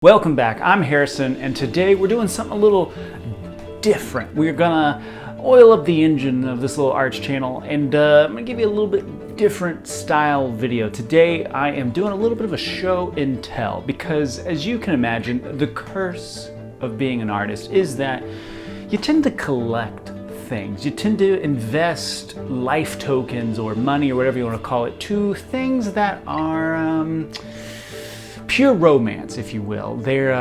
Welcome back, I'm Harrison, and today we're doing something a little different. We're gonna oil up the engine of this little arts channel, and I'm gonna give you a little bit different style video. Today I am doing a little bit of a show and tell, because as you can imagine, the curse of being an artist is that you tend to collect things. You tend to invest life tokens or money or whatever you want to call it to things that are pure romance, if you will.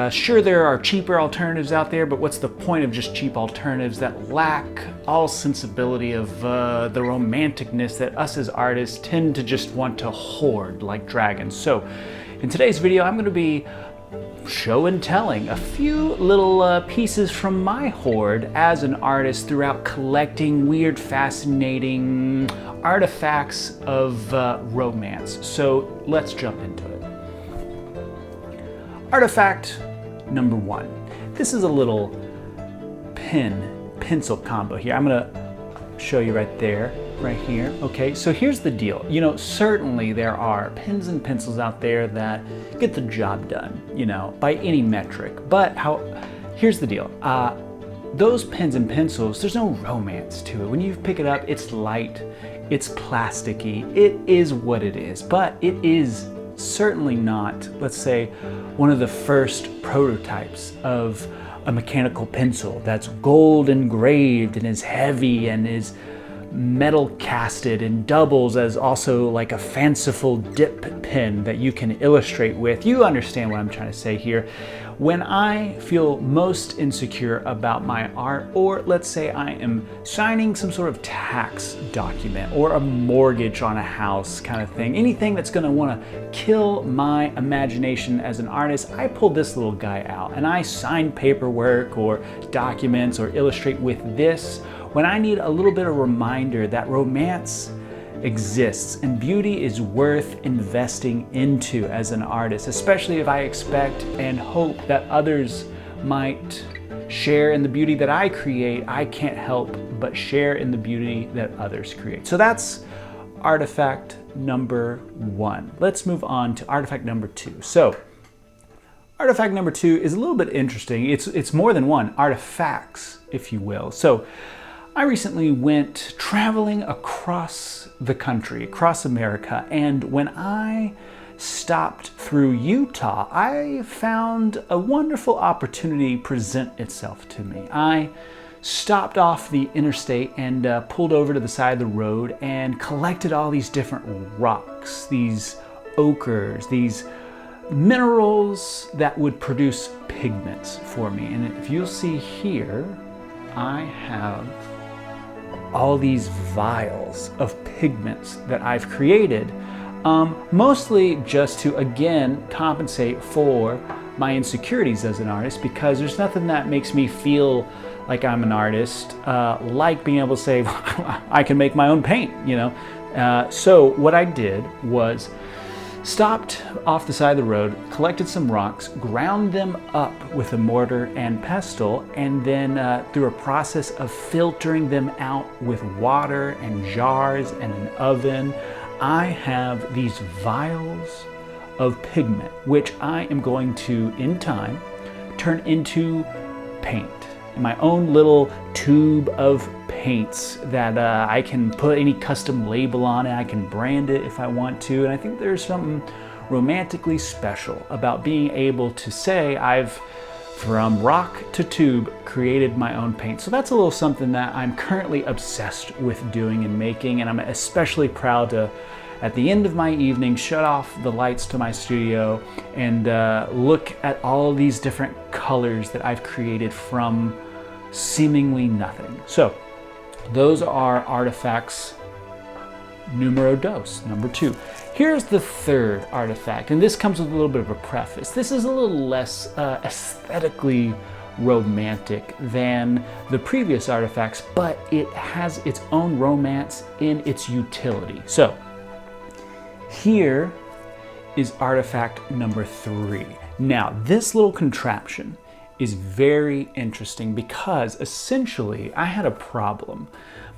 Sure, there are cheaper alternatives out there, but what's the point of just cheap alternatives that lack all sensibility of the romanticness that us as artists tend to just want to hoard like dragons? So in today's video, I'm going to be show and telling a few little pieces from my hoard as an artist throughout collecting weird, fascinating artifacts of romance. So let's jump into it. Artifact number one. This is a little pencil combo here. I'm gonna show you right there, right here. Okay, so here's the deal. You know, certainly there are pens and pencils out there that get the job done, you know, by any metric. But here's the deal. Those pens and pencils, there's no romance to it. When you pick it up, it's light, it's plasticky, it is what it is. But it is certainly not, let's say, one of the first prototypes of a mechanical pencil that's gold engraved and is heavy and is metal casted and doubles as also like a fanciful dip pen that you can illustrate with. You understand what I'm trying to say here. When I feel most insecure about my art, or let's say I am signing some sort of tax document or a mortgage on a house kind of thing, anything that's gonna wanna kill my imagination as an artist, I pull this little guy out and I sign paperwork or documents or illustrate with this when I need a little bit of reminder that romance exists and beauty is worth investing into as an artist, especially if I expect and hope that others might share in the beauty that I create. I can't help but share in the beauty that others create. So that's artifact number one. Let's move on to artifact number two. So artifact number two is a little bit interesting. It's more than one, artifacts, if you will. So I recently went traveling across the country, across America, and when I stopped through Utah, I found a wonderful opportunity present itself to me. I stopped off the interstate and pulled over to the side of the road and collected all these different rocks, these ochres, these minerals that would produce pigments for me. And if you'll see here, I have all these vials of pigments that I've created, mostly just to, again, compensate for my insecurities as an artist, because there's nothing that makes me feel like I'm an artist, like being able to say, I can make my own paint, you know? So what I did was stopped off the side of the road, collected some rocks, ground them up with a mortar and pestle, and then through a process of filtering them out with water and jars and an oven, I have these vials of pigment, which I am going to, in time, turn into paint. My own little tube of paints that I can put any custom label on it. I can brand it if I want to. And I think there's something romantically special about being able to say I've, from rock to tube, created my own paint. So that's a little something that I'm currently obsessed with doing and making. And I'm especially proud to, at the end of my evening, shut off the lights to my studio and look at all these different colors that I've created from seemingly nothing. So those are artifacts numero dos, number two. Here's the third artifact, and this comes with a little bit of a preface. This is a little less aesthetically romantic than the previous artifacts, but it has its own romance in its utility. So here is artifact number three. Now, this little contraption is very interesting because essentially I had a problem.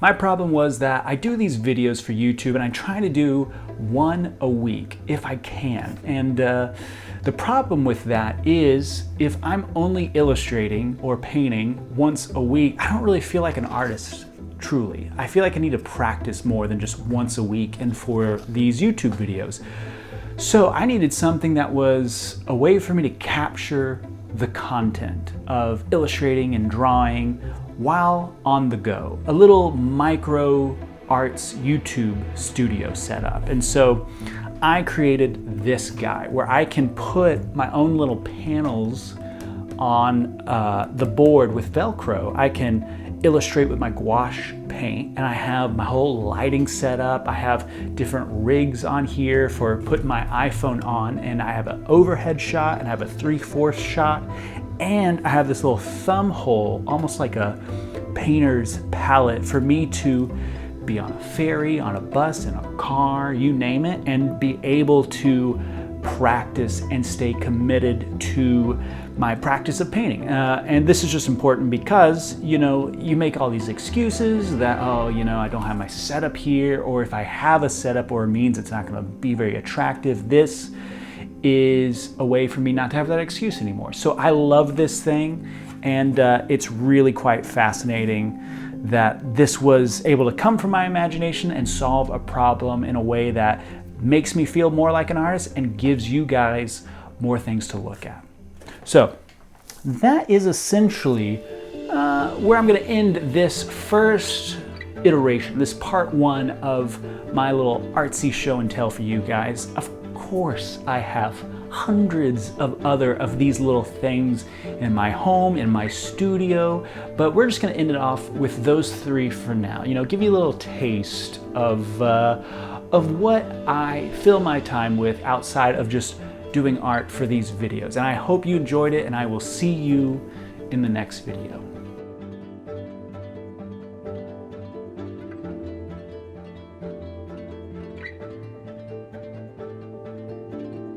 My problem was that I do these videos for YouTube and I try to do one a week if I can. And the problem with that is if I'm only illustrating or painting once a week, I don't really feel like an artist, truly. I feel like I need to practice more than just once a week and for these YouTube videos. So I needed something that was a way for me to capture the content of illustrating and drawing while on the go. A little micro arts YouTube studio setup. And so I created this guy where I can put my own little panels on the board with Velcro. I can illustrate with my gouache paint, and I have my whole lighting set up. I have different rigs on here for putting my iPhone on, and I have an overhead shot and I have a 3/4 shot, and I have this little thumb hole, almost like a painter's palette, for me to be on a ferry, on a bus, in a car, you name it, and be able to practice and stay committed to my practice of painting. And this is just important because, you know, you make all these excuses that, oh, you know, I don't have my setup here, or if I have a setup or a means, it's not gonna be very attractive. This is a way for me not to have that excuse anymore. So I love this thing, and it's really quite fascinating that this was able to come from my imagination and solve a problem in a way that makes me feel more like an artist and gives you guys more things to look at. So that is essentially where I'm going to end this first iteration, this part one of my little artsy show and tell for you guys. Of course, I have hundreds of other of these little things in my home, in my studio, but we're just going to end it off with those three for now. You know, give you a little taste of what I fill my time with outside of just doing art for these videos. And I hope you enjoyed it, and I will see you in the next video.